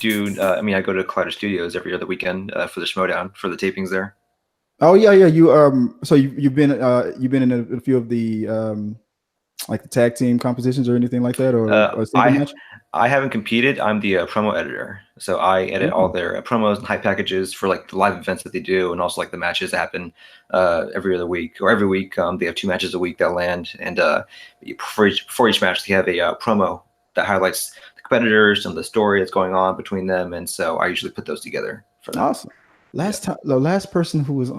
do. I mean, I go to Collider Studios every other weekend for the Schmodown for the tapings there. Oh yeah. You so you've been in a few of the like the tag team competitions or anything like that, or a single match? I haven't competed. I'm the promo editor, so I edit all their promos and hype packages for like the live events that they do, and also like the matches that happen every other week or every week. They have 2 matches a week that land, and for each match they have a promo that highlights the competitors and the story that's going on between them, and so I usually put those together for them. Awesome. The last person who was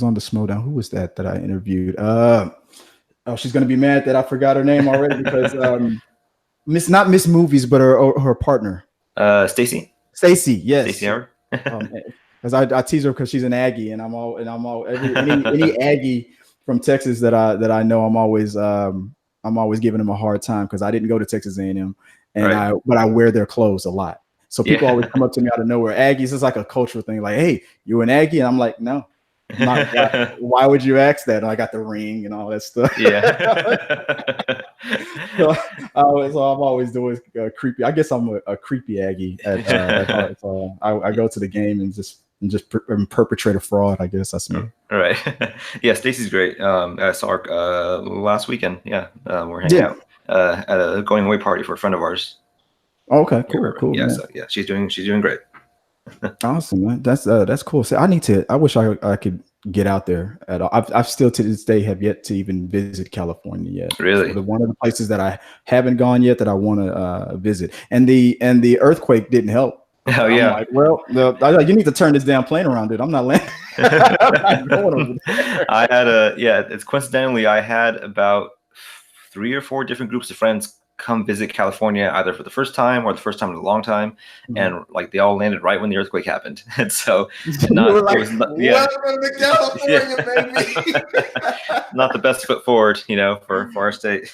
on the Schmodown, who was that I interviewed? Oh, she's gonna be mad that I forgot her name already because not Miss Movies, but her partner. Stacey, yes. Stacey Howard. Because I tease her because she's an Aggie, and I'm all any Aggie from Texas that I know, I'm always giving them a hard time because I didn't go to Texas A&M, but I wear their clothes a lot. So people always come up to me out of nowhere. Aggies is like a cultural thing, like, hey, you an Aggie? And I'm like, no. Why would you ask that? And I got the ring and all that stuff. so I'm always doing creepy. I guess I'm a creepy Aggie at heart. So I go to the game and just perpetrate a fraud. I guess that's me. All right. Yeah, Stacey's great. I saw her last weekend. Yeah, we're hanging out at a going away party for a friend of ours. Okay, cool. Yeah, man. so yeah, she's doing great. Awesome, man. That's cool. So I wish I could get out there at all. I've still to this day have yet to even visit California yet. Really? So one of the places that I haven't gone yet that I want to visit. And the earthquake didn't help. Oh yeah. Like, well, you need to turn this damn plane around, dude. I'm not landing. I'm not going over there. It's coincidentally I had about 3 or 4 different groups of friends come visit California either for the first time or the first time in a long time, and like they all landed right when the earthquake happened. And so welcome to California, baby. Not the best foot forward, for our state.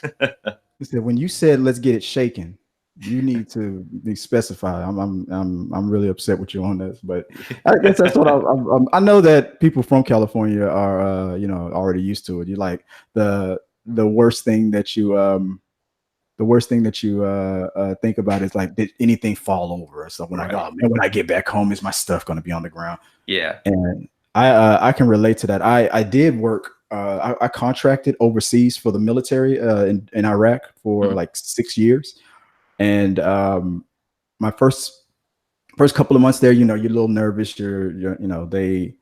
He said, when you said let's get it shaken, you need to be specified. I'm really upset with you on this, but I guess that's what I know that people from California are already used to it. You like the worst thing that you think about is like, did anything fall over or something? Like, oh man, when I get back home, is my stuff going to be on the ground? Yeah. And I can relate to that. I did work. I contracted overseas for the military in Iraq for like 6 years, and my first couple of months there, you're a little nervous. You're they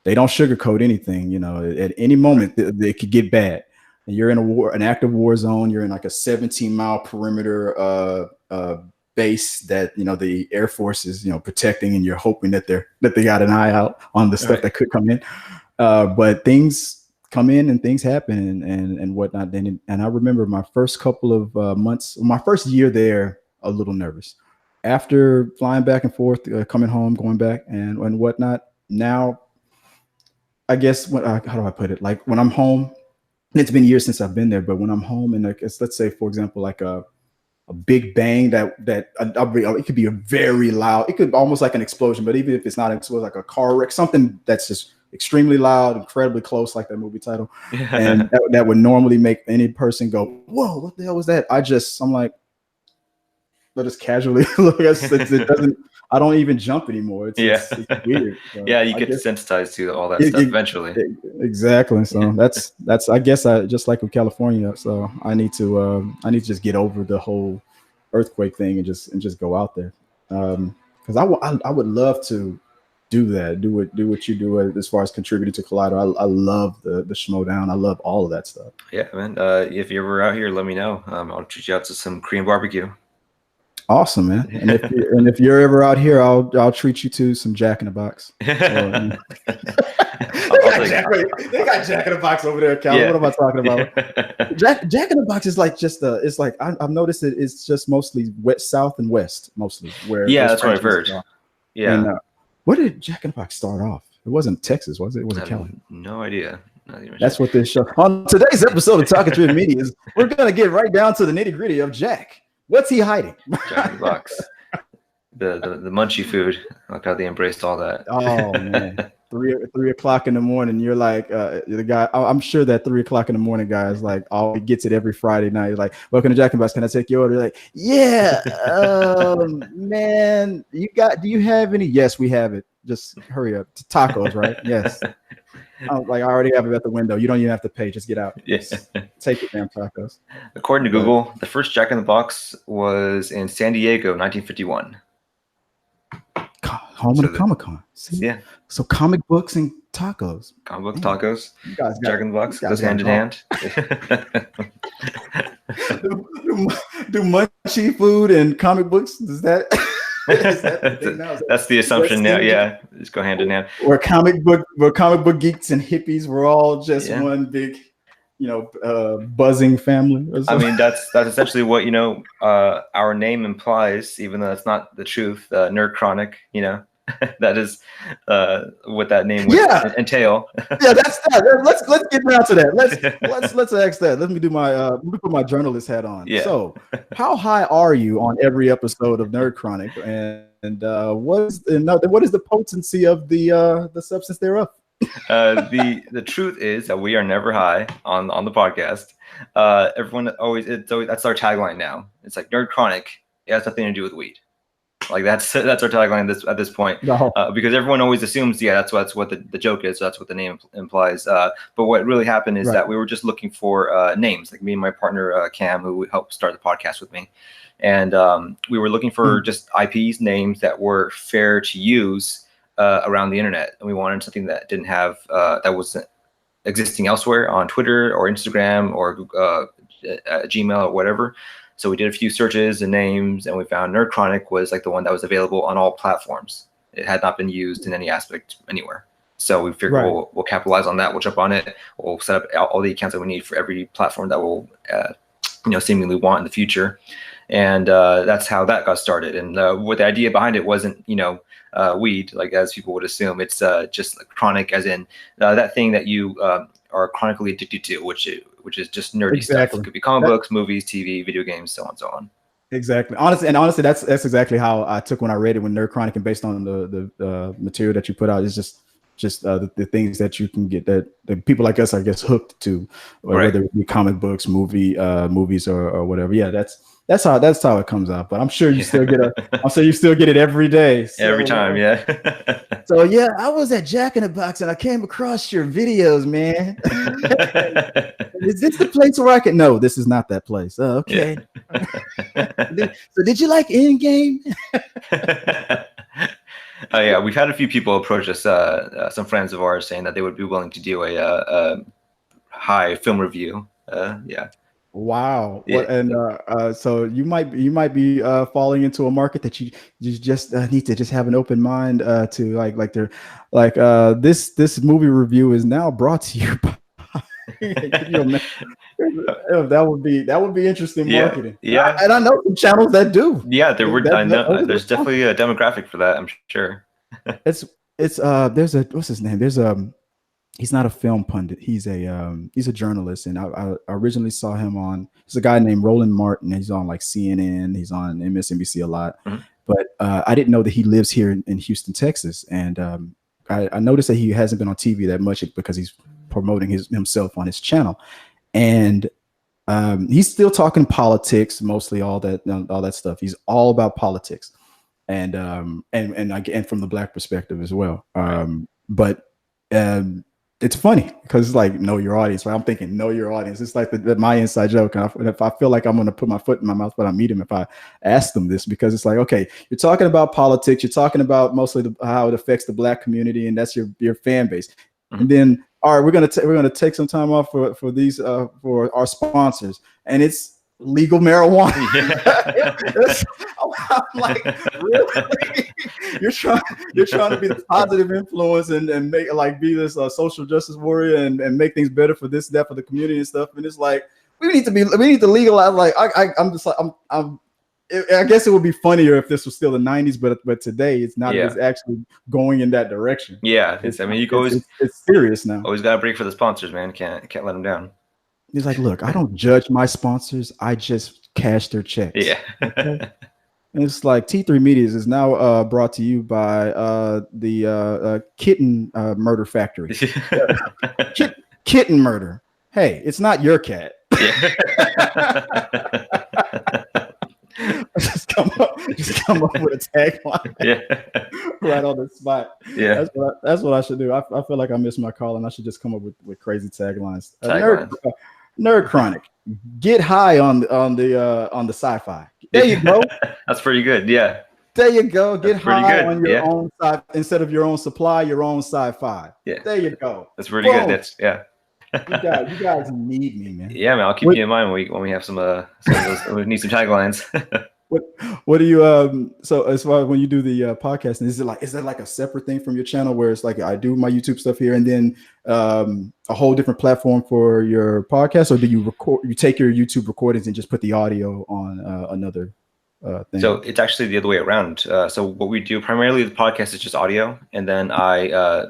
don't sugarcoat anything. At any moment they could get bad. And you're in an active war zone. You're in like a 17-mile perimeter base that the Air Force is protecting, and you're hoping that they got an eye out on the stuff that could come in. But things come in and things happen and whatnot. And I remember my first couple of months, my first year there, a little nervous. After flying back and forth, coming home, going back and whatnot. Now, I guess how do I put it? Like when I'm home. It's been years since I've been there, but when I'm home and let's say, for example, like a big bang that it could be a very loud, it could almost like an explosion, but even if it's not an explosion, like a car wreck, something that's just extremely loud, incredibly close, like that movie title, and that would normally make any person go, "Whoa, what the hell was that?" I'm like, I just casually look. It doesn't. I don't even jump anymore. It's weird. So yeah, you get desensitized to all that stuff eventually. Exactly. So that's I guess I just like with California. So I need to just get over the whole earthquake thing and just go out there. Because I would love to do that. Do what you do as far as contributing to Collider. I love the Schmodown. I love all of that stuff. Yeah, man. If you're ever out here, let me know. I'll treat you out to some Korean barbecue. Awesome, man. And if you're ever out here, I'll treat you to some Jack in the Box. They got Jack in the Box over there, Cal. Yeah. What am I talking about? Jack in the Box is like it's like I've noticed it's just mostly south and west mostly. That's what I've heard. Yeah. And, where did Jack in the Box start off? It wasn't Texas, was it? It wasn't Cali. No idea. That's what this show. On today's episode of Talking Through the Media is we're gonna get right down to the nitty gritty of Jack. What's he hiding? Jack in the Box. The munchy food. Like how they embraced all that. Oh man. 3 o'clock in the morning. You're like the guy. I'm sure that 3 o'clock in the morning guy is like, oh, he gets it every Friday night. He's like, welcome to Jack in the Box. Can I take your order? Like, yeah, man. Do you have any? Yes, we have it. Just hurry up. Tacos, right? Yes. I already have it at the window. You don't even have to pay. Just get out. Yes. Take it, damn tacos. According to Google, the first Jack in the Box was in San Diego, 1951. Home of the Comic-Con. Yeah. So comic books and tacos. Comic books, tacos. You guys Jack in the Box goes hand in hand. do munchy food and comic books? Is that that's the assumption now? Yeah, just go hand in hand. Or comic book geeks and hippies were all just one big, buzzing family. I mean, that's essentially what our name implies, even though that's not the truth. Nerd Chronic, that is what that name would entail. Yeah, that's that. Let's get down to that. Let's ask that. Let me put my journalist hat on. Yeah. So, how high are you on every episode of Nerd Chronic, and what is the potency of the substance thereof? The truth is that we are never high on the podcast. Everyone always that's our tagline now. It's like Nerd Chronic. It has nothing to do with weed. Like that's our tagline at this point, because everyone always assumes that's what the joke is. So that's what the name implies. But what really happened is that we were just looking for names. Like me and my partner Cam, who helped start the podcast with me, and we were looking for just IPs, names that were fair to use around the internet, and we wanted something that didn't have that wasn't existing elsewhere on Twitter or Instagram or Gmail or whatever. So we did a few searches and names, and we found Nerd Chronic was like the one that was available on all platforms. It had not been used in any aspect anywhere. So we figured we'll capitalize on that. We'll jump on it. We'll set up all the accounts that we need for every platform that we'll seemingly want in the future. And that's how that got started. And what the idea behind it wasn't, weed, like as people would assume. It's just like chronic, as in that thing that you are chronically addicted to, which is just nerdy stuff. It could be comic books, movies, TV, video games, so on and so on. Exactly. Honestly, that's exactly how I took when I read it, when Nerd Chronic, and based on the material that you put out, is just the things that you can get that people like us, I guess, hooked to, whether it be comic books, movies or whatever. Yeah, that's how it comes out. But I'm sure you still get it every day. So, every time, yeah. So yeah, I was at Jack in the Box and I came across your videos, man. Is this the place where I can? No, this is not that place. Oh, okay. Yeah. So did you like Endgame? Yeah, we've had a few people approach us, some friends of ours, saying that they would be willing to do a high film review. Yeah. Wow. Yeah. And so you might be falling into a market that you just need to just have an open mind to this movie review is now brought to you by that would be interesting marketing. Yeah. And I know some channels that do. Yeah, I know there's definitely a demographic for that, I'm sure. There's what's his name? He's not a film pundit. He's a journalist, and I originally saw him on. There's a guy named Roland Martin. He's on like CNN. He's on MSNBC a lot, but I didn't know that he lives here in Houston, Texas. And I noticed that he hasn't been on TV that much because he's promoting himself on his channel, and he's still talking politics, mostly all that stuff. He's all about politics, and from the Black perspective as well. But it's funny because it's like, know your audience, right? I'm thinking know your audience. It's like my inside joke. And if I feel like I'm going to put my foot in my mouth when I meet him, if I ask them this, because it's like, okay, you're talking about politics. You're talking about mostly how it affects the Black community, and that's your fan base. And then, all right, we're gonna take some time off for for our sponsors, and it's legal marijuana. I'm like, really? You're trying to be the positive influence and make be this social justice warrior and make things better for this, that, for the community and stuff. And it's like we need to legalize. Like I guess it would be funnier if this was still the 90s, but today it's not. It's actually going in that direction. Yeah, it's serious now. Always got to break for the sponsors, man. Can't let them down. He's like, look, I don't judge my sponsors. I just cash their checks. Yeah. Okay? And it's like T3 Medias is now brought to you by the kitten murder factory. Kitten murder. Hey, it's not your cat. Yeah. just come up with a tagline. Yeah. Right on the spot. Yeah. That's what I should do. I feel like I missed my call, and I should just come up with crazy taglines. Nerd Chronic. Get high on the sci-fi. There you go. That's pretty good. Yeah. There you go. Get high on your own sci instead of your own supply, your own sci-fi. Yeah. There you go. That's pretty good. That's you guys need me, man. Yeah, man. I'll keep you in mind when we have some of those, we need some taglines. What do you so as far as when you do the podcasting, is that like a separate thing from your channel where it's like I do my YouTube stuff here and then a whole different platform for your podcast, or do you take your YouTube recordings and just put the audio on another thing? So it's actually the other way around. So what we do primarily, the podcast is just audio, and then I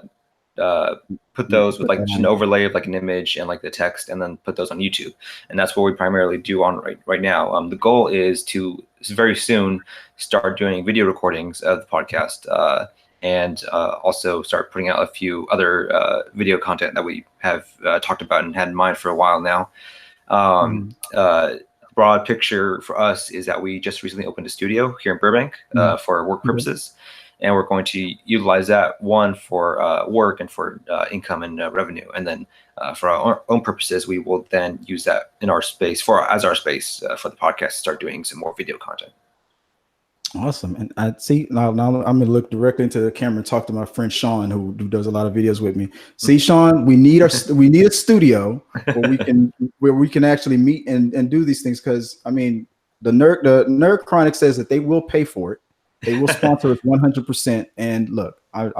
put those with like just an overlay of like an image and like the text, and then put those on YouTube. And that's what we primarily do on right now. The goal is to very soon start doing video recordings of the podcast, and also start putting out a few other video content that we have talked about and had in mind for a while now. Broad picture for us is that we just recently opened a studio here in Burbank for work purposes. And we're going to utilize that one for work and for income and revenue, and then for our own purposes, we will then use that in our space as our space for the podcast to start doing some more video content. Awesome. And I see now I'm gonna look directly into the camera and talk to my friend Sean, who does a lot of videos with me. See, Sean, we need a studio where we can actually meet and do these things, because I mean the Nerd Chronic says that they will pay for it. They will sponsor us 100%. And look, I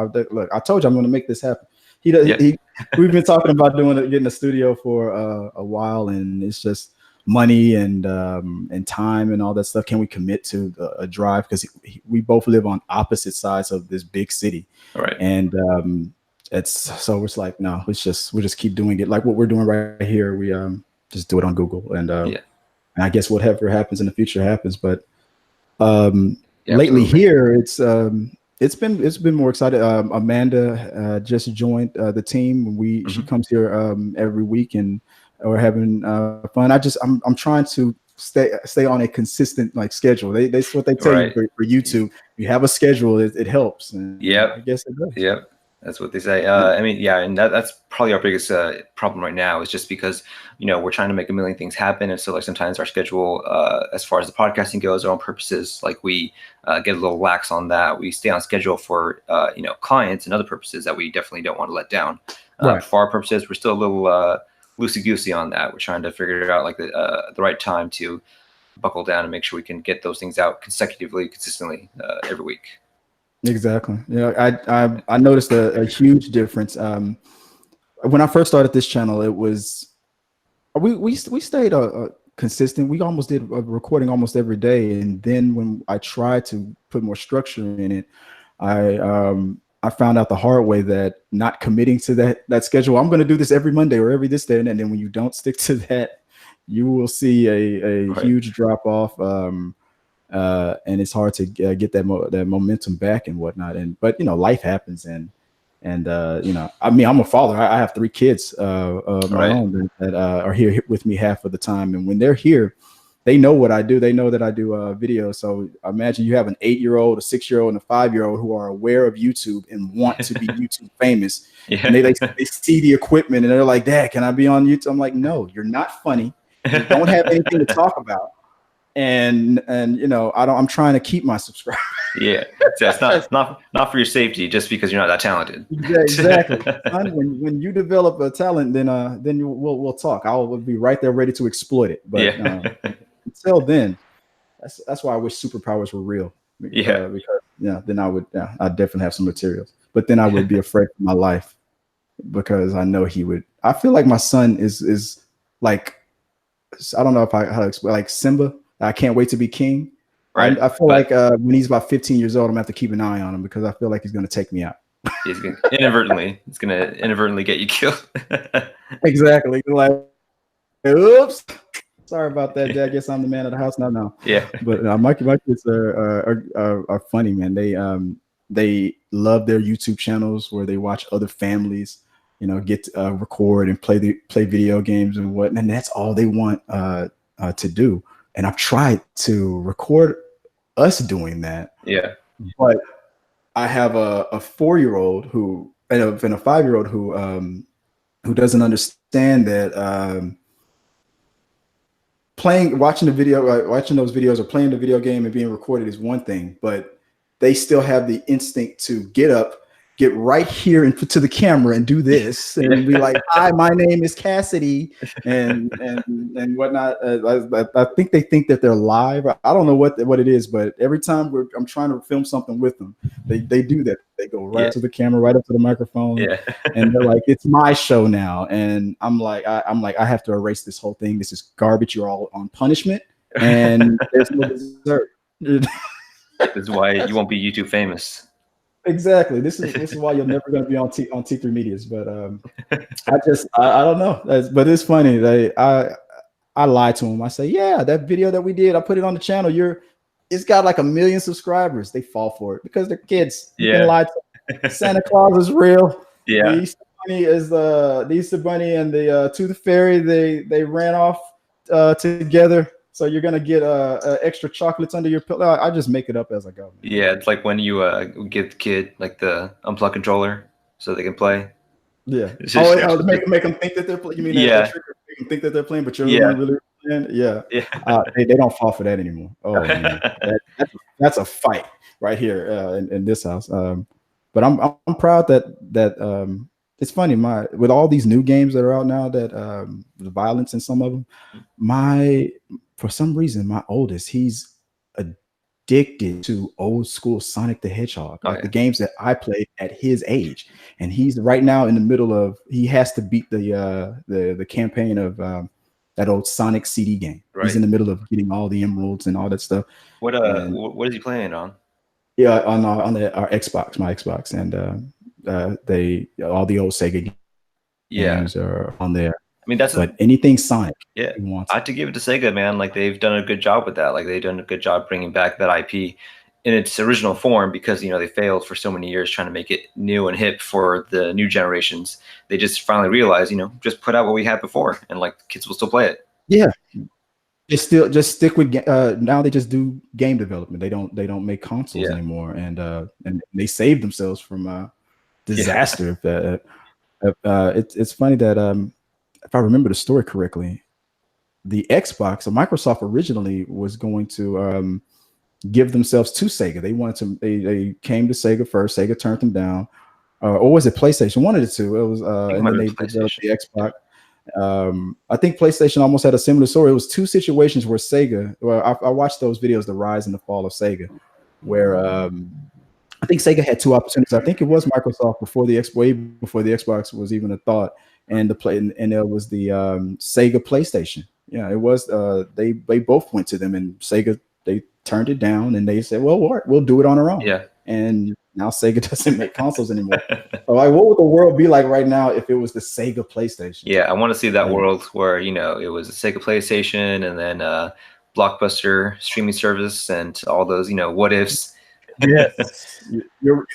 told you I'm going to make this happen. We've been talking about getting a studio for a while, and it's just money and time and all that stuff. Can we commit to a drive? Because we both live on opposite sides of this big city, right? And it's like no, we'll just keep doing it like what we're doing right here. We just do it on Google, and I guess whatever happens in the future happens, but lately here it's been more excited. Amanda just joined the team. She comes here every week, and we're having fun. I'm trying to stay on a consistent schedule. That's what they tell you for YouTube. You have a schedule, it helps. And I guess it does. Yep. That's what they say. I mean, yeah, and that's probably our biggest problem right now, is just because, we're trying to make a million things happen. And so sometimes our schedule, as far as the podcasting goes, our own purposes, we get a little lax on that. We stay on schedule for, clients and other purposes that we definitely don't want to let down. For our purposes, we're still a little loosey-goosey on that. We're trying to figure it out the right time to buckle down and make sure we can get those things out consistently every week. Exactly. I noticed a huge difference. When I first started this channel, it was we stayed consistent. We almost did a recording almost every day, and then when I tried to put more structure in it, I found out the hard way that not committing to that schedule. I'm going to do this every Monday or every this day, and then when you don't stick to that, you will see a huge drop off. And it's hard to get that momentum back and whatnot. But life happens, and I mean, I'm a father. I have 3 kids of my own that are here with me half of the time, and when they're here, they know what I do. They know that I do video. So imagine you have an 8-year-old, a 6-year-old, and a 5-year-old who are aware of YouTube and want to be YouTube famous. And they see the equipment and they're like, "Dad, can I be on YouTube?" I'm like, "No, you're not funny. You don't have anything to talk about." And I'm trying to keep my subscribers. Yeah, that's not for your safety, just because you're not that talented. Yeah, exactly. when you develop a talent, then we'll talk. I'll be right there ready to exploit it. But until then, that's why I wish superpowers were real. Because then I'd definitely have some materials. But then I would be afraid for my life, because I know he would. I feel like my son is like, I don't know how to explain, like Simba. I can't wait to be king. Right. I feel like when he's about 15 years old, I'm gonna have to keep an eye on him, because I feel like he's gonna take me out. He's gonna inadvertently get you killed. Exactly. Like, oops. Sorry about that, Jack. I guess I'm the man of the house now. No. Yeah. But my kids are funny, man. They love their YouTube channels where they watch other families, get to, record and play video games and what, and that's all they want to do. And I've tried to record us doing that. Yeah. But I have a 4-year-old who and a 5-year-old who doesn't understand that watching those videos or playing the video game and being recorded is one thing, but they still have the instinct to get up, get right here and to the camera and do this and be like, "Hi, my name is Cassidy," and whatnot. I think they think that they're live. I don't know what it is, but every time I'm trying to film something with them, they do that. They go right to the camera, right up to the microphone, and they're like, "It's my show now." And I'm like, I have to erase this whole thing. This is garbage. You're all on punishment, and there's no dessert. This is why you won't be YouTube famous. Exactly. This is why you're never going to be on T3 Medias. But I don't know. But it's funny. I lie to them. I say, yeah, that video that we did, I put it on the channel. It's got like 1 million subscribers. They fall for it because they're kids. You can lie to them. Santa Claus is real. Yeah. The Easter Bunny is the Easter Bunny and the Tooth Fairy. They ran off together. So you're gonna get extra chocolates under your pillow. I just make it up as I go. Yeah, it's like when you give the kid like the unplug controller so they can play. Yeah. To make them think that they're playing. You mean that trick, make them think that they're playing, but you're really playing? Yeah. They don't fall for that anymore. Oh man, that's a fight right here in this house. But I'm proud that it's funny. With all these new games that are out now, that the violence in some of them, for some reason, my oldest, he's addicted to old school Sonic the Hedgehog, the games that I played at his age. And he's right now in the middle of, he has to beat the campaign of that old Sonic CD game. Right. He's in the middle of getting all the emeralds and all that stuff. What is he playing on? Yeah, on our Xbox, my Xbox, and all the old Sega games are on there. I mean, but anything Sonic. Yeah, I have to give it to Sega, man. Like, they've done a good job with that. Like, they've done a good job bringing back that IP in its original form, because they failed for so many years trying to make it new and hip for the new generations. They just finally realized, just put out what we had before, and like kids will still play it. Yeah, just stick with. Now they just do game development. They don't make consoles anymore, and they save themselves from disaster. It's funny that if I remember the story correctly, the Xbox, so Microsoft originally was going to give themselves to Sega. They wanted to. They came to Sega first. Sega turned them down, or was it PlayStation? One of the two. It was, and then they developed the Xbox. I think PlayStation almost had a similar story. It was two situations where Sega. Well, I watched those videos, the rise and the fall of Sega, where I think Sega had two opportunities. I think it was Microsoft before the Xbox was even a thought. And there was the Sega PlayStation. Yeah, it was. They both went to them, and Sega, they turned it down, and they said, "Well, we'll do it on our own." Yeah. And now Sega doesn't make consoles anymore. So, like, what would the world be like right now if it was the Sega PlayStation? Yeah, I want to see that world where it was a Sega PlayStation, and then Blockbuster streaming service, and all those what ifs. Yes.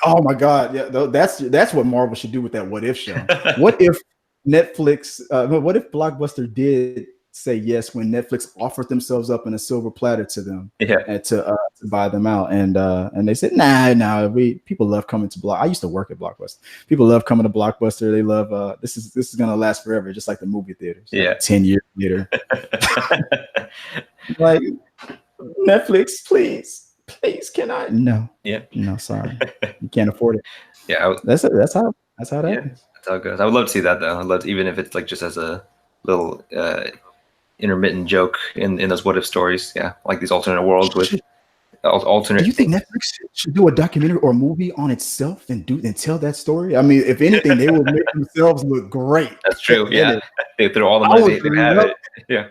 Oh my God. Yeah, that's what Marvel should do with that what if show. What if Netflix, what if Blockbuster did say yes when Netflix offered themselves up in a silver platter to them, and to buy them out, and they said, nah, people love coming to I used to work at Blockbuster. People love coming to Blockbuster. They love this is gonna last forever, just like the movie theaters. Yeah, 10 years later. Like, Netflix, please, can I? No. Yeah. No, sorry, you can't afford it. Yeah, that's how that is. That's how it goes. I would love to see that, though. I'd love to, even if it's like just as a little intermittent joke in those what if stories. Yeah, like these alternate worlds with alternate. Do you think Netflix should do a documentary or a movie on itself and tell that story? I mean, if anything, they would make themselves look great. That's true. Yeah, they throw all the money they have it. Yeah.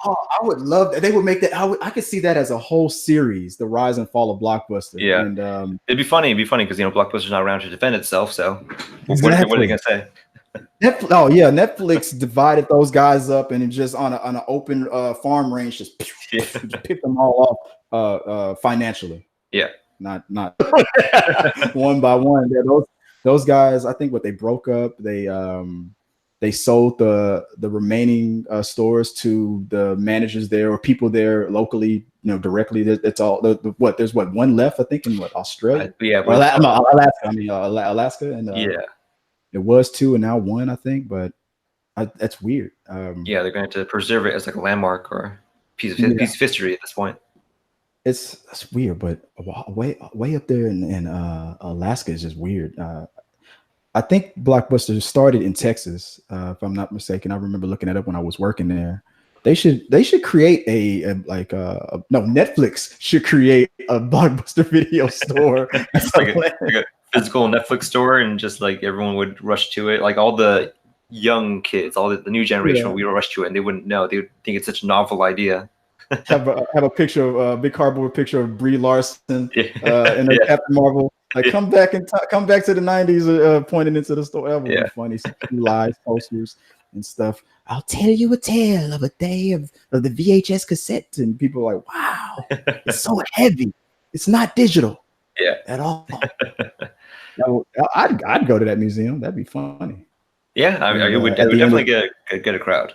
Oh, I would love that. They would make that. I could see that as a whole series, the rise and fall of Blockbuster. Yeah, and it'd be funny. Because Blockbuster's not around to defend itself. So exactly. What are they gonna say? Oh yeah, Netflix divided those guys up and it just on an open farm range, just picked them all off financially. Yeah. Not one by one. Yeah, those guys, I think what they broke up, they sold the remaining stores to the managers there or people there locally, directly. It's all there's one left, I think, in Australia? Or Alaska. I mean, Alaska, and yeah. It was two and now one, I think, but that's weird. Yeah, they're going to preserve it as like a landmark or piece of history at this point. That's weird, but way up there in Alaska is just weird. I think Blockbuster started in Texas, if I'm not mistaken. I remember looking it up when I was working there. They should create Netflix should create a Blockbuster video store. like a physical Netflix store, and just like everyone would rush to it. Like all the young kids, all the new generation, we would rush to it, and they wouldn't know. They would think it's such a novel idea. have a picture of a big cardboard picture of Brie Larson in her Captain Marvel. Like come back to the 90s, pointing into the store. That would be funny. Live posters and stuff. I'll tell you a tale of a day of the VHS cassette, and people are like, wow, it's so heavy. It's not digital at all. I'd go to that museum. That'd be funny. Yeah, I mean, it would definitely get a crowd.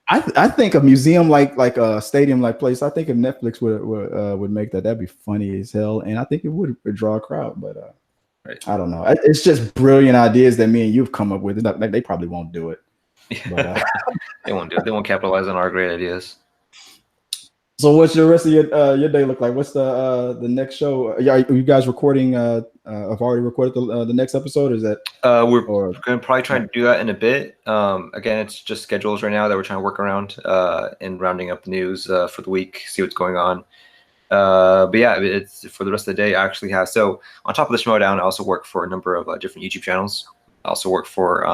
I think a museum like a stadium like place. I think if Netflix would make that'd be funny as hell, and I think it would draw a crowd. But I don't know. It's just brilliant ideas that me and you've come up with. They probably won't do it. But, they won't do it. They won't capitalize on our great ideas. So, what's the rest of your day look like? What's the next show? Are you guys recording? Have already recorded the next episode? Or is that we're going to probably try to do that in a bit. Again, it's just schedules right now that we're trying to work around and rounding up the news for the week, see what's going on. But yeah, it's for the rest of the day. I actually have on top of the Schmodown, I also work for a number of different YouTube channels. I also work for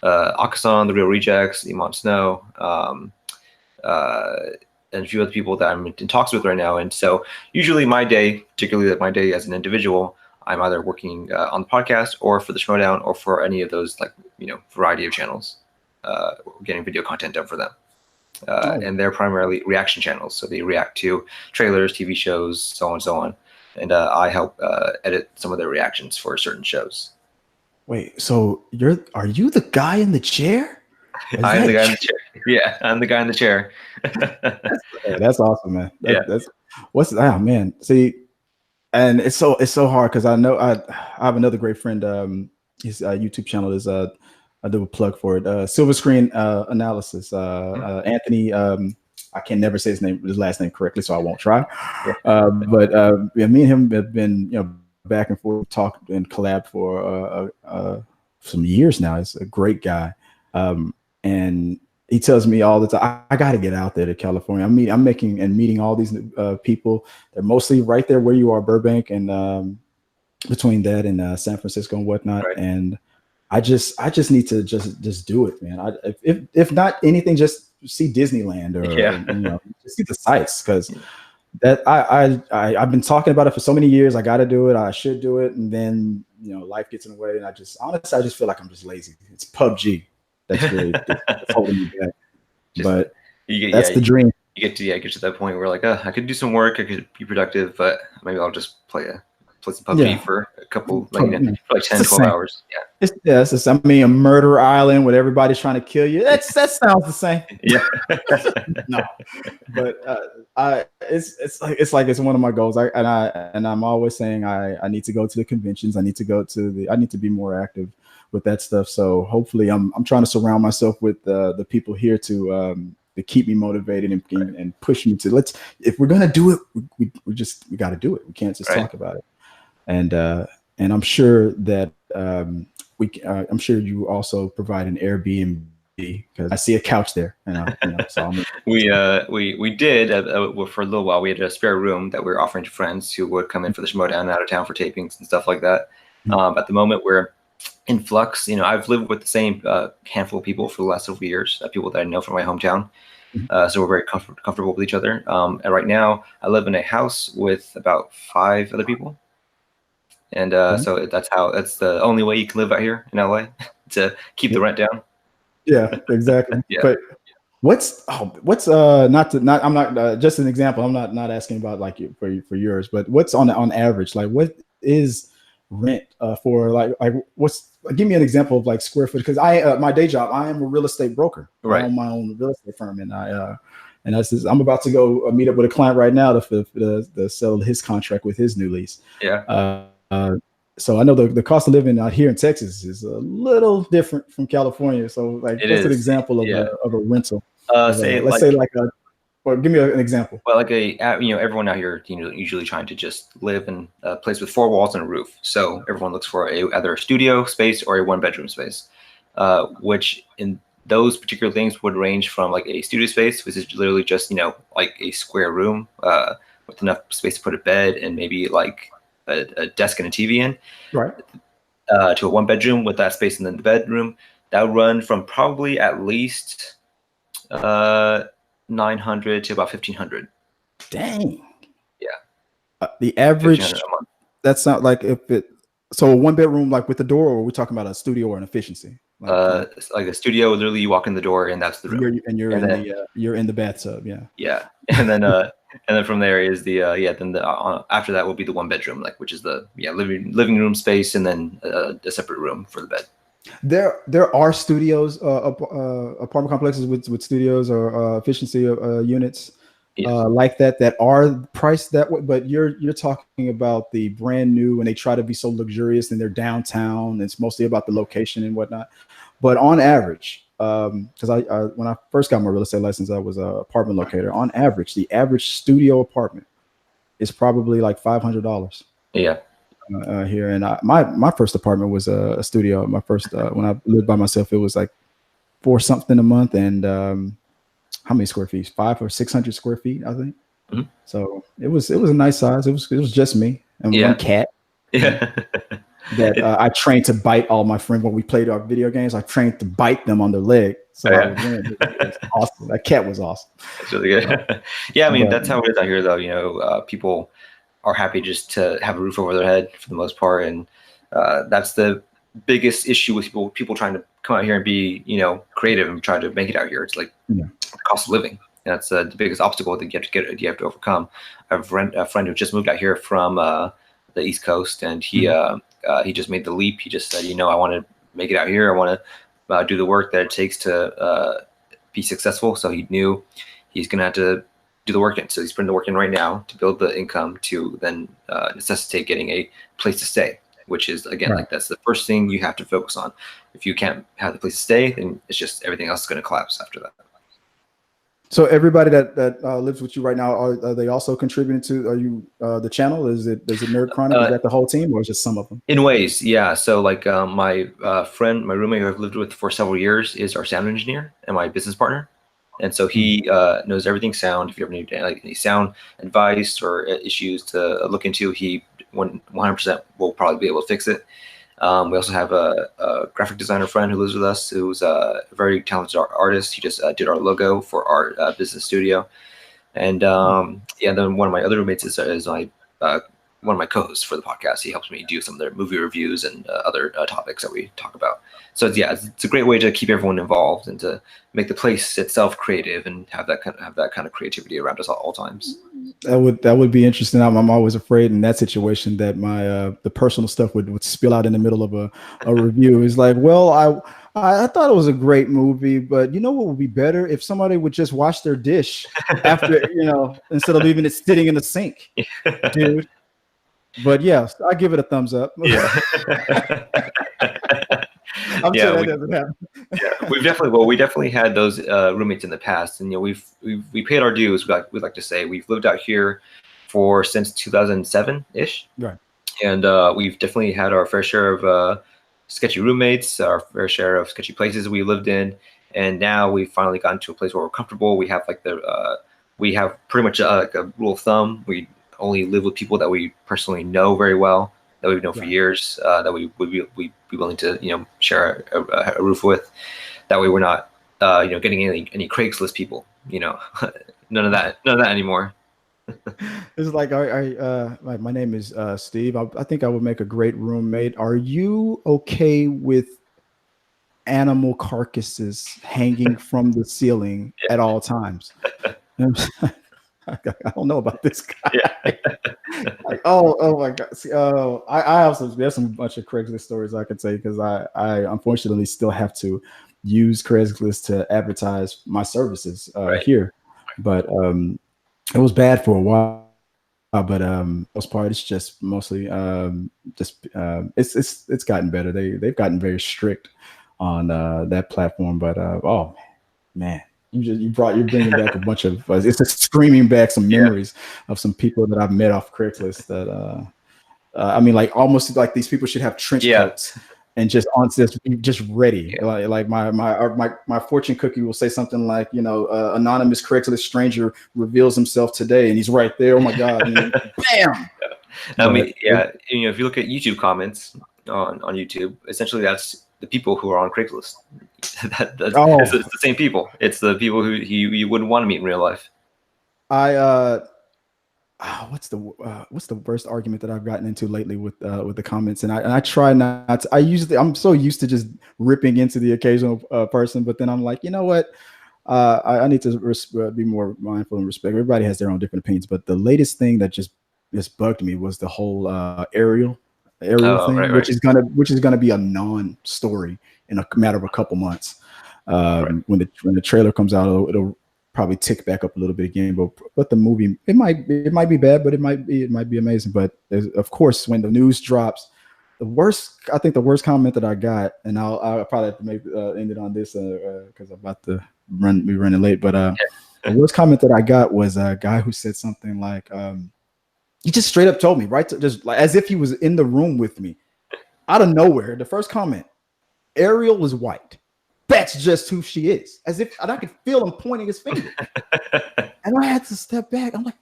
Akasan, The Real Rejects, Iman Snow, and a few other people that I'm in talks with right now. And so usually my day, particularly my day as an individual, I'm either working on the podcast or for the Schmodown or for any of those variety of channels, getting video content done for them. And they're primarily reaction channels. So they react to trailers, TV shows, so on and so on. And I help edit some of their reactions for certain shows. Wait, so are you the guy in the chair? I'm the guy in the chair. Yeah, I'm the guy in the chair. That's awesome, man. Man. See, and it's so hard because I know I have another great friend. His YouTube channel is I do a plug for it. Silver Screen Analysis. Anthony. I can never say his last name correctly, so I won't try. But me and him have been back and forth, talked and collab for some years now. He's a great guy. And he tells me all the time, I got to get out there to California. I'm meeting all these people. They're mostly right there where you are, Burbank, and between that and San Francisco and whatnot. Right. And I just need to just do it, man. If not anything, just see Disneyland or just see the sights, because that I've been talking about it for so many years. I got to do it. I should do it, and then life gets in the way, and I just feel like I'm just lazy. It's PUBG. That's really that's holding me back. But that's the dream. You get to that point where like, I could do some work, I could be productive, but maybe I'll just play some PUBG for a couple, for 10, 12 hours. Yeah. It's just, a murder island where everybody's trying to kill you. That sounds the same. Yeah. No, but it's one of my goals. I'm always saying I need to go to the conventions. I need to be more active with that stuff. So hopefully I'm trying to surround myself with the people here to keep me motivated and push me to if we're gonna do it, we got to do it. We can't just talk about it. And I'm sure that I'm sure you also provide an Airbnb, because I see a couch there. So we did for a little while. We had a spare room that we were offering to friends who would come in for the Schmodown out of town for tapings and stuff like that. At the moment we're in flux. I've lived with the same handful of people for the last several years, people that I know from my hometown. So we're very comfortable with each other. And right now I live in a house with about 5 other people. And so that's the only way you can live out here in LA to keep the rent down. Yeah, exactly. Yeah. But what's not I'm not just an example. I'm not asking about like for yours, but what's on average, like what is rent for like give me an example of like square foot, because I my day job, I am a real estate broker. Right. I own my own real estate firm, and I'm about to go meet up with a client right now to sell his contract with his new lease. Yeah. So I know the cost of living out here in Texas is a little different from California. So like, what's an example of a rental? Let's say or give me an example. Well, like everyone out here, usually trying to just live in a place with 4 walls and a roof. So everyone looks for either a studio space or a 1-bedroom space, which in those particular things would range from like a studio space, which is literally just like a square room with enough space to put a bed and maybe like a desk and a TV in, right? To a 1-bedroom with that space and then the bedroom. That would run from probably at least 900 to about 1,500. Dang. Yeah. The average. That's not like so a 1-bedroom like with the door, or are we talking about a studio or an efficiency? Like a studio, literally you walk in the door and that's the room. You're in the bathtub. Yeah. Yeah. And then from there is after that will be the 1-bedroom, like, which is the living room space, and then a separate room for the bed. There are studios, apartment complexes with studios or efficiency units like that are priced that way. But you're talking about the brand new, and they try to be so luxurious, and they're downtown. It's mostly about the location and whatnot. But on average, because I when I first got my real estate license, I was an apartment locator. On average, the average studio apartment is probably like $500. Yeah. Here, and my first apartment was a studio. My first when I lived by myself, it was like $4 something a month, and how many square feet? 500 or 600 square feet, I think. Mm-hmm. So it was a nice size. It was just me and one cat. Yeah. That I trained to bite all my friends when we played our video games. I trained to bite them on their leg. So I would win. It was awesome. That cat was awesome. That's really good. Yeah, I mean, that's how it is out here, though. People are happy just to have a roof over their head for the most part, and that's the biggest issue with people trying to come out here and be creative and try to make it out here. It's like the cost of living. And that's the biggest obstacle that you have to overcome. I have a friend who just moved out here from the East Coast, and he just made the leap. He just said, I want to make it out here. I want to do the work that it takes to be successful. So he knew he's gonna have to do the work in. So he's putting the work in right now to build the income to then necessitate getting a place to stay, which is, again, like, that's the first thing you have to focus on. If you can't have the place to stay, then it's just everything else is going to collapse after that. So everybody that lives with you right now, are they also contributing to the channel? Is it Nerd Chronic? Is that the whole team, or is it just some of them? In ways, yeah. So like my roommate who I've lived with for several years is our sound engineer and my business partner. And so he knows everything sound. If you ever need any sound advice or issues to look into, he 100% will probably be able to fix it. We also have a graphic designer friend who lives with us, who's a very talented artist. He just did our logo for our business studio. And then one of my other roommates is my one of my co-hosts for the podcast. He helps me do some of their movie reviews and other topics that we talk about. So it's a great way to keep everyone involved and to make the place itself creative and have that kind of creativity around us at all times. That would be interesting. I'm always afraid in that situation that my the personal stuff would spill out in the middle of a review. It's like, well, I thought it was a great movie, but you know what would be better if somebody would just wash their dish after, instead of leaving it sitting in the sink, dude. But yes, I give it a thumbs up. Yeah. I'm sure that doesn't happen. Yeah, we definitely had those roommates in the past, and we paid our dues. We like to say we've lived out here since 2007 ish, right? And we've definitely had our fair share of sketchy roommates, our fair share of sketchy places we lived in, and now we've finally gotten to a place where we're comfortable. We have we have pretty much like a rule of thumb. We only live with people that we personally know very well, that we've known for years, that we would be willing to share a roof with. That way we're not getting any Craigslist people. None of that anymore. It's like, my name is Steve. I think I would make a great roommate. Are you okay with animal carcasses hanging from the ceiling at all times? I don't know about this Yeah. guy. Like, oh my God. See, I also, there's some bunch of Craigslist stories I could say, because I unfortunately still have to use Craigslist to advertise my services Right. here. But it was bad for a while. But most part, it's just mostly it's gotten better. They've gotten very strict on that platform. But oh man, you're bringing back a bunch of it's just screaming back some Yeah. memories of some people that I've met off Craigslist that I mean, like, almost like these people should have trench coats and just on just ready. Yeah. Like my fortune cookie will say something like, you know, anonymous Craigslist stranger reveals himself today, and he's right there. Oh my God! And then, bam. I mean, yeah. You know, if you look at YouTube comments on YouTube, essentially that's the people who are on Craigslist. It's the same people. It's the people who you wouldn't want to meet in real life. What's the worst argument that I've gotten into lately with the comments, and I try not to. I'm so used to just ripping into the occasional person, but then I'm like, you know what, I need to be more mindful and respect. Everybody has their own different opinions, but the latest thing that just bugged me was the whole Ariel thing, Right. which is gonna be a non-story in a matter of a couple months. When the trailer comes out, it'll probably tick back up a little bit again, but the movie, it might be bad, but it might be amazing. But of course, when the news drops, I think the worst comment that I got, and I'll probably have to make end it on this because I'm about to be running late. But the worst comment that I got was a guy who said something like, he just straight up told me, right, just like as if he was in the room with me, out of nowhere. The first comment: Ariel is white. That's just who she is. As if, and I could feel him pointing his finger. And I had to step back. I'm like,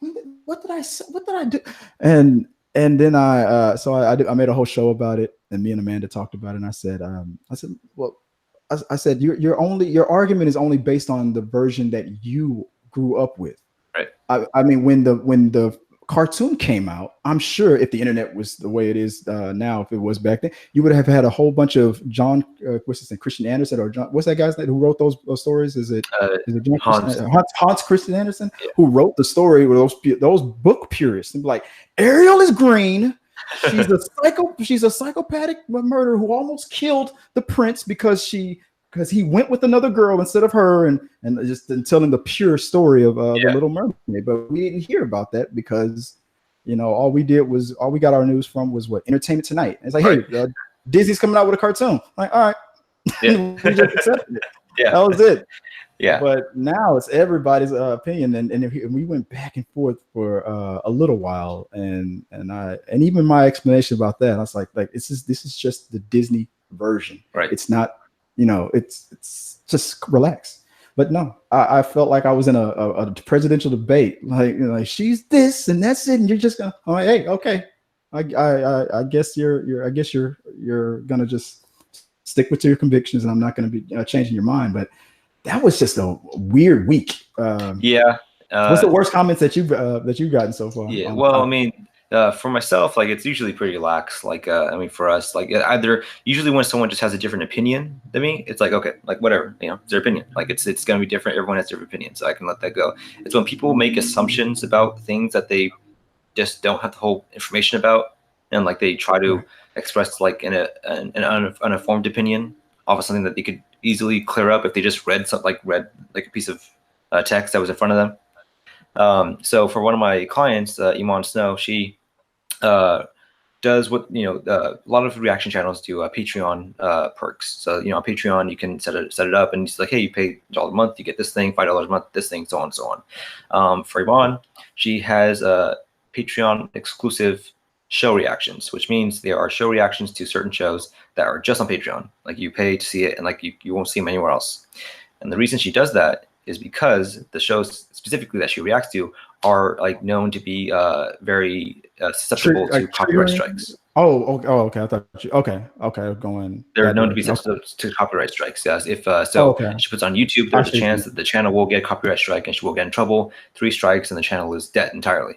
what did I say? What did I do? And then I made a whole show about it, and me and Amanda talked about it. And I said, well, I said, your argument is only based on the version that you grew up with. Right. I mean, when the cartoon came out, I'm sure if the internet was the way it is now, if it was back then, you would have had a whole bunch of John, what's his name, Christian Andersen, or John, what's that guy's name who wrote those stories? Is it John Hans Christian Andersen, who wrote the story with those book purists and be like, Ariel is green. She's a psychopathic murderer who almost killed the prince because he went with another girl instead of her, and just telling the pure story of the Little Mermaid. But we didn't hear about that because, you know, all we got our news from was what, Entertainment Tonight. And it's like, hey, Disney's coming out with a cartoon. I'm like, all right, we just accepted it. That was it. Yeah. But now it's everybody's opinion, and we went back and forth for a little while, and even my explanation about that, I was like this is just the Disney version. Right. It's not. You know, it's just relax. But no, I felt like I was in a presidential debate. Like, you know, like, she's this and that's it, and you're just gonna, I'm like, hey, okay, I guess you're gonna just stick with your convictions, and I'm not gonna be changing your mind. But that was just a weird week. What's the worst comments that you've gotten so far? Yeah, well, I mean, for myself, like, it's usually pretty lax. Like, I mean, for us, like, either usually when someone just has a different opinion than me, it's like, okay, like, whatever, you know, it's their opinion. Like, it's gonna be different. Everyone has different opinions, so I can let that go. It's when people make assumptions about things that they just don't have the whole information about, and like they try to express like an uninformed opinion off of something that they could easily clear up if they just read a piece of text that was in front of them. So for one of my clients, Iman Snow, she does what, you know, a lot of reaction channels do Patreon perks. So, you know, on Patreon you can set it up, and it's like, hey, you pay $1 a month, you get this thing, $5 a month, this thing, so on and so on. For Iman, she has Patreon exclusive show reactions, which means there are show reactions to certain shows that are just on Patreon. Like, you pay to see it, and like you won't see them anywhere else. And the reason she does that is because the shows specifically that she reacts to are like known to be very susceptible to copyright strikes. Okay. I thought you. Okay. Going They're that known to be direction. Okay. sensitive to copyright strikes. Yes, if Oh, so, okay. she puts on YouTube, I there's a see. chance that the channel will get a copyright strike and she will get in trouble. 3 strikes and the channel is dead entirely.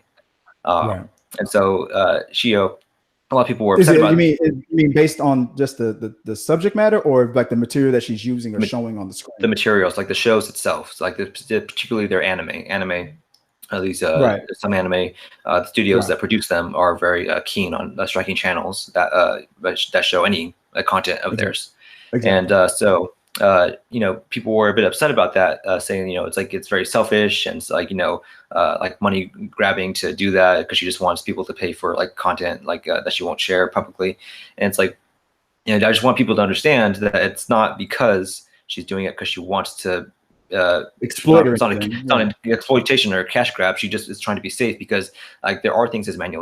Right. And so she, a lot of people were Is upset it? about You mean based on just the subject matter, or like the material that she's using or showing on the the screen? materials, like the shows itself, so like particularly their anime. At least Right. some anime studios Right. that produce them are very keen on striking channels that show any content of Exactly. theirs. And Exactly. people were a bit upset about that, saying, it's like it's very selfish and it's like, like money grabbing to do that because she just wants people to pay for like content like that she won't share publicly. And it's like, I just want people to understand that it's not because she's doing it because she wants to. Exploit or It's not anything. an exploitation or a cash grab. She just is trying to be safe because like there are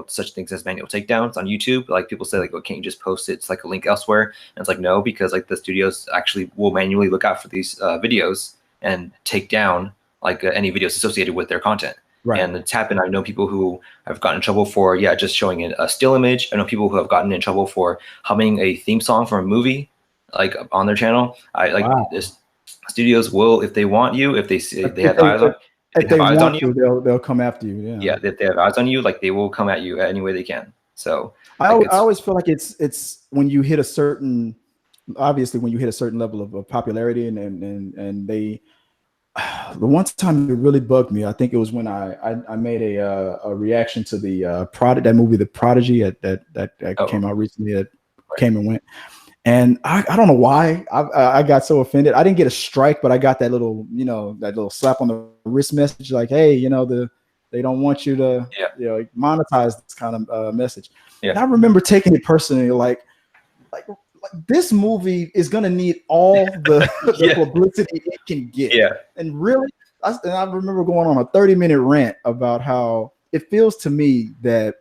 such things as manual takedowns on YouTube. Like people say like, well, can't you just post it? It's like a link elsewhere. And it's like, no, because like the studios actually will manually look out for these videos and take down like any videos associated with their content. Right. And it's happened. I know people who have gotten in trouble for, just showing a still image. I know people who have gotten in trouble for humming a theme song from a movie, like on their channel. Wow. This studios will, if they want you, if they see they have eyes on, If they on want you, to, they'll come after you. Yeah. if they have eyes on you, like they will come at you any way they can. So I like always feel like it's when you hit a certain, obviously when you hit a certain level of popularity and they, the one time it really bugged me, I think it was when I made a reaction to the that movie, The Prodigy that came out recently, that came and went. And I don't know why I got so offended. I didn't get a strike, but I got that little, that little slap on the wrist message, like, hey, they don't want you to, monetize this kind of message. Yeah. And I remember taking it personally, like this movie is gonna need all the publicity it can get. Yeah. And really, I remember going on a 30-minute rant about how it feels to me that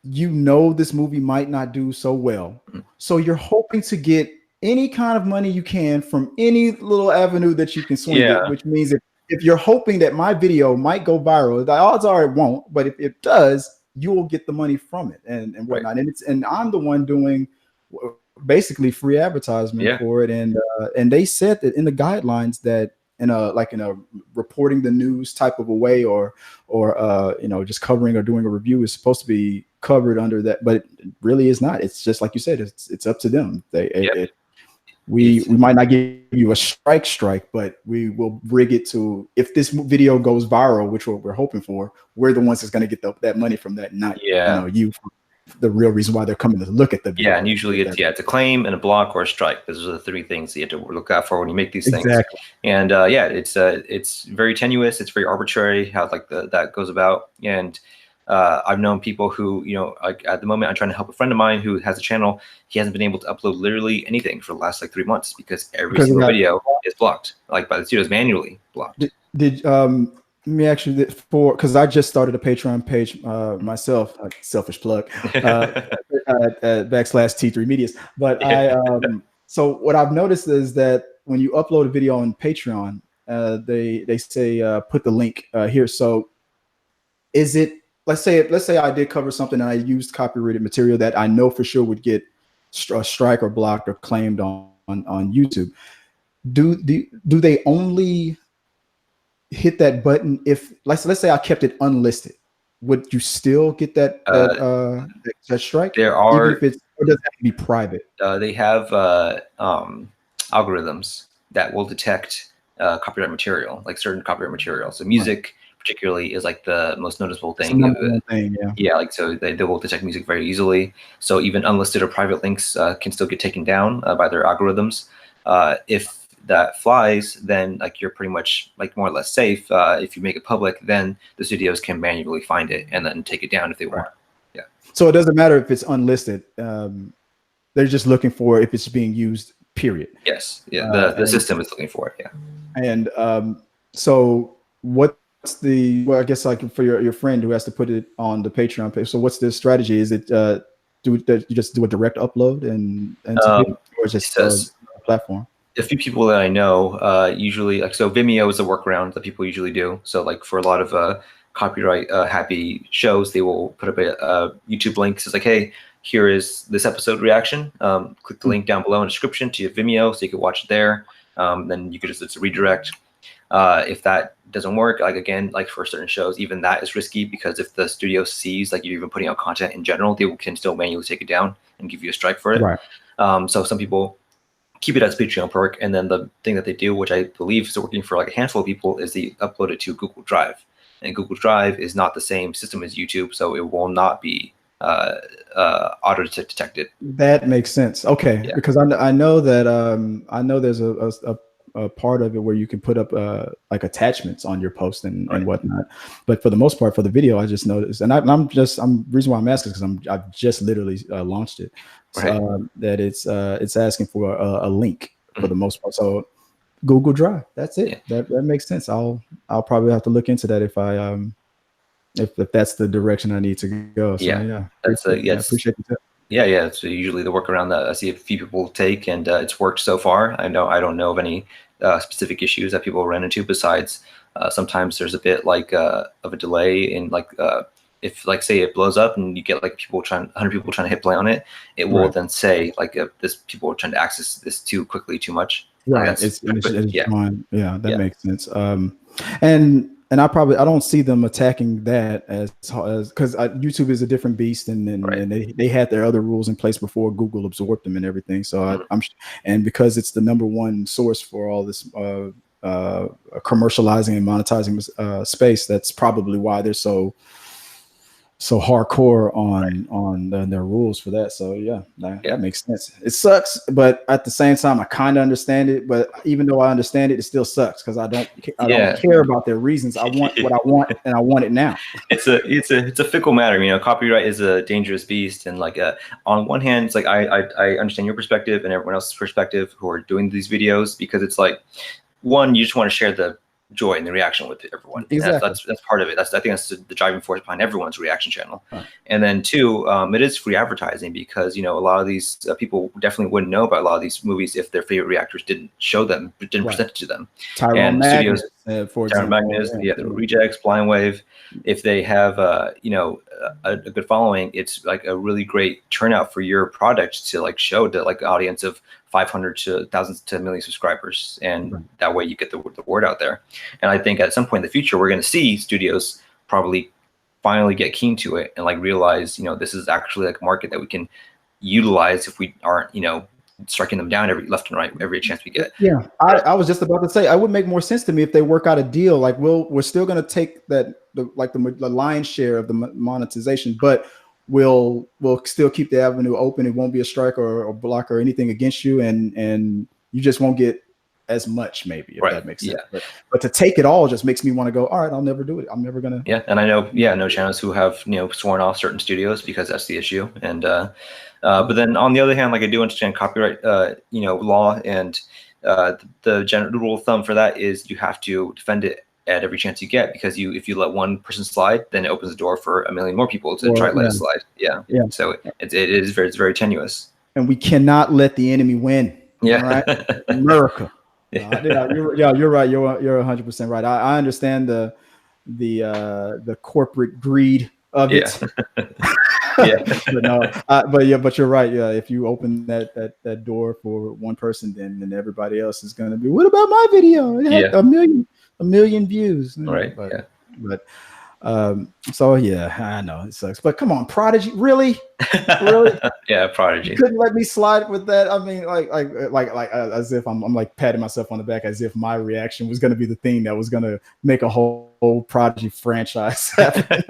this movie might not do so well. So you're hoping to get any kind of money you can from any little avenue that you can swing it, which means if you're hoping that my video might go viral, the odds are it won't, but if it does, you will get the money from it and whatnot. Right. And I'm the one doing basically free advertisement for it. And they said that in the guidelines that in a reporting the news type of a way or just covering or doing a review is supposed to be covered under that, but it really is not. It's just like you said, it's up to them. We might not give you a strike, but we will rig it to, if this video goes viral, which we're hoping for, we're the ones that's going to get that money from that, not you. The real reason why they're coming to look at the video. And usually it's a claim and a block or a strike. Those are the 3 things that you have to look out for when you make these things. And it's very tenuous. It's very arbitrary how like that goes about. And I've known people who, like at the moment I'm trying to help a friend of mine who has a channel. He hasn't been able to upload literally anything for the last like 3 months because every single video is blocked, like by the studios manually blocked. Let me actually, because I just started a Patreon page myself, selfish plug, /T3 Medias. But so what I've noticed is that when you upload a video on Patreon, they say put the link here. So is it, let's say I did cover something and I used copyrighted material that I know for sure would get a strike or blocked or claimed on YouTube. Do they only hit that button if let's say I kept it unlisted? Would you still get that strike? There are, even if it doesn't have to be private. They have algorithms that will detect copyright material, like certain copyright material. So music particularly is like the most noticeable thing. Like so they will detect music very easily. So even unlisted or private links can still get taken down by their algorithms. If that flies, then like you're pretty much like more or less safe. If you make it public, then the studios can manually find it and then take it down if they want. Yeah. So it doesn't matter if it's unlisted. They're just looking for if it's being used, period. Yes. Yeah. The system is looking for it. Yeah. And so what's I guess like for your friend who has to put it on the Patreon page. So what's the strategy? Is it you just do a direct upload and or just a platform? A few people that I know usually, like, so Vimeo is a workaround that people usually do. So like for a lot of copyright happy shows, they will put up a YouTube link. It's like, hey, here is this episode reaction. Click the link down below in the description to your Vimeo so you can watch it there. Then you could just, it's a redirect. If that doesn't work, like again, like for certain shows, even that is risky, because if the studio sees like you're even putting out content in general, they can still manually take it down and give you a strike for it. Right. So some people keep it as Patreon perk, and then the thing that they do, which I believe is working for like a handful of people, is they upload it to Google Drive. And Google Drive is not the same system as YouTube, so it will not be auto detected. That makes sense. Okay, yeah. Because I know that I know there's a part of it where you can put up like attachments on your post and whatnot. But for the most part, for the video, I just noticed, and I'm reason why I'm asking is because I've just literally launched it. So, that it's asking for a link for the most part. So Google Drive, that's it. Yeah. That makes sense. I'll probably have to look into that if I if that's the direction I need to go. So, yeah, that's I appreciate the tip. Yeah, it's usually the workaround that I see a few people take, and it's worked so far. I don't know of any specific issues that people run into. Besides, sometimes there's a bit like of a delay in like if like say it blows up and you get like 100 people trying to hit play on it, it will then say like this people are trying to access this too quickly, too much. Right. That makes sense. And I don't see them attacking that as because YouTube is a different beast, and they had their other rules in place before Google absorbed them and everything. So and because it's the #1 source for all this commercializing and monetizing space, that's probably why they're so hardcore on their rules for that. So that makes sense. It sucks, but at the same time, I kind of understand it. But even though I understand it, it still sucks because I don't care about their reasons. I want what I want, and I want it now. It's a fickle matter. You know, copyright is a dangerous beast, and like on one hand, it's like I understand your perspective and everyone else's perspective who are doing these videos, because it's like, one, you just want to share the joy and the reaction with everyone. Exactly. That's part of it. I think that's the driving force behind everyone's reaction channel. And then two, it is free advertising, because a lot of these people definitely wouldn't know about a lot of these movies if their favorite reactors didn't show them, didn't present it to them. Tyron Magnus, for example, the Rejects, Blind Wave, if they have a good following, it's like a really great turnout for your product to like show to like an audience of 500 to thousands to 1 million subscribers, and that way you get the word out there. And I think at some point in the future, we're going to see studios probably finally get keen to it and like realize, this is actually like a market that we can utilize if we aren't, striking them down every left and right every chance we get. Yeah, I was just about to say, it would make more sense to me if they work out a deal. Like we're still going to take the lion's share of the monetization, but we'll still keep the avenue open. It won't be a strike or block or anything against you, and you just won't get as much, maybe, if that makes sense. Yeah. But to take it all just makes me want to go, all right, I'll never do it. I'm never gonna. Yeah, and I know channels who have sworn off certain studios because that's the issue. And but then on the other hand, like I do understand copyright law, and the general rule of thumb for that is you have to defend it at every chance you get, because if you let one person slide, then it opens the door for 1 million more people to try to let it slide. Yeah. So it is it's very tenuous. And we cannot let the enemy win. Yeah. All right. America. You're right. You're 100% right. I understand the corporate greed of it. But you're right. Yeah, if you open that door for one person, then everybody else is going to be, what about my video? It had a million views. Right. So I know it sucks, but come on, Prodigy, really? Yeah, Prodigy. You couldn't let me slide with that. I mean, like as if I'm like patting myself on the back, as if my reaction was going to be the thing that was going to make a whole Prodigy franchise happen.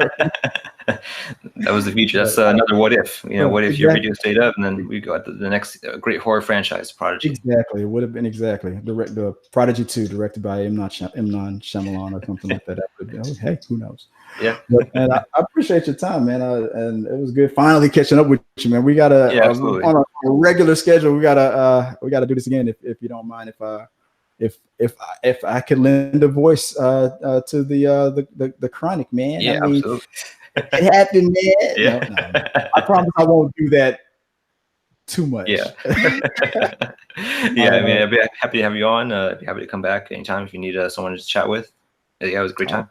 That was the future. That's another what if. What if your video stayed up, and then we got the next great horror franchise, Prodigy. Exactly, it would have been the Prodigy 2, directed by M. Night Shyamalan or something like that. Hey, who knows? Yeah. And I appreciate your time, man. And it was good finally catching up with you, man. We gotta on a regular schedule. We gotta do this again if you don't mind. If I could lend a voice to the Chronic, man. Yeah, absolutely. It happened, man. Yeah. No. I promise I won't do that too much. Yeah. I mean, I'd be happy to have you on. I'd be happy to come back anytime if you need someone to chat with. Yeah, it was a great time.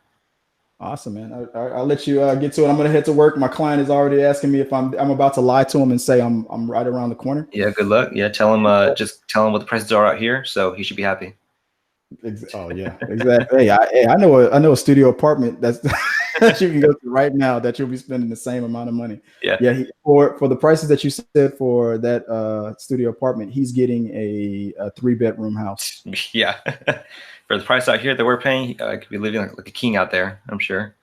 Awesome, man. I'll let you get to it. I'm gonna head to work. My client is already asking me if I'm about to lie to him and say I'm right around the corner. Yeah, good luck. Yeah, tell him just tell him what the prices are out here, so he should be happy. Oh yeah, exactly. Hey, I know a studio apartment that's that you can go to right now that you'll be spending the same amount of money. Yeah. For the prices that you said for that studio apartment, he's getting a 3-bedroom house. Yeah. For the price out here that we're paying, I could be living like a king out there, I'm sure.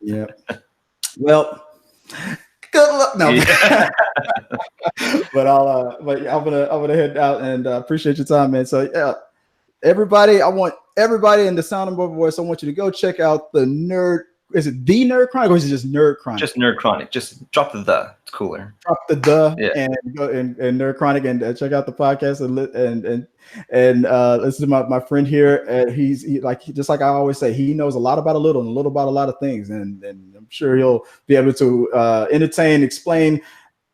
Yeah. Well, good luck. No. Yeah. But I'm gonna head out and appreciate your time, man. So yeah, everybody, I want everybody in the sound of my voice. I want you to go check out the Nerd. Is it the Nerd Chronic or is it just Nerd Chronic? Just Nerd Chronic. Just drop the. It's cooler. Drop the yeah. and go and Nerd Chronic and check out the podcast and listen to my friend here. He's just like I always say, he knows a lot about a little and a little about a lot of things, and I'm sure he'll be able to entertain, explain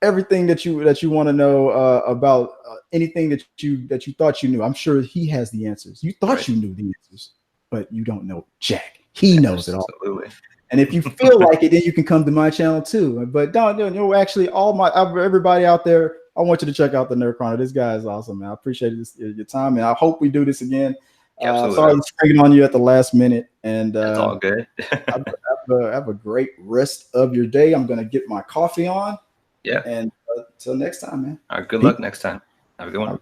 everything that you want to know about anything that you thought you knew. I'm sure he has the answers. You thought you knew the answers, but you don't know Jack. He knows it all. Absolutely. And if you feel like it, then you can come to my channel too. But don't, actually, everybody out there, I want you to check out the Nerd Chronic. This guy is awesome, man. I appreciate your time, and I hope we do this again. Sorry to spring on you at the last minute, and it's all good. have a great rest of your day. I'm gonna get my coffee on. Yeah. And until next time, man. All right. Good luck next time. Have a good one.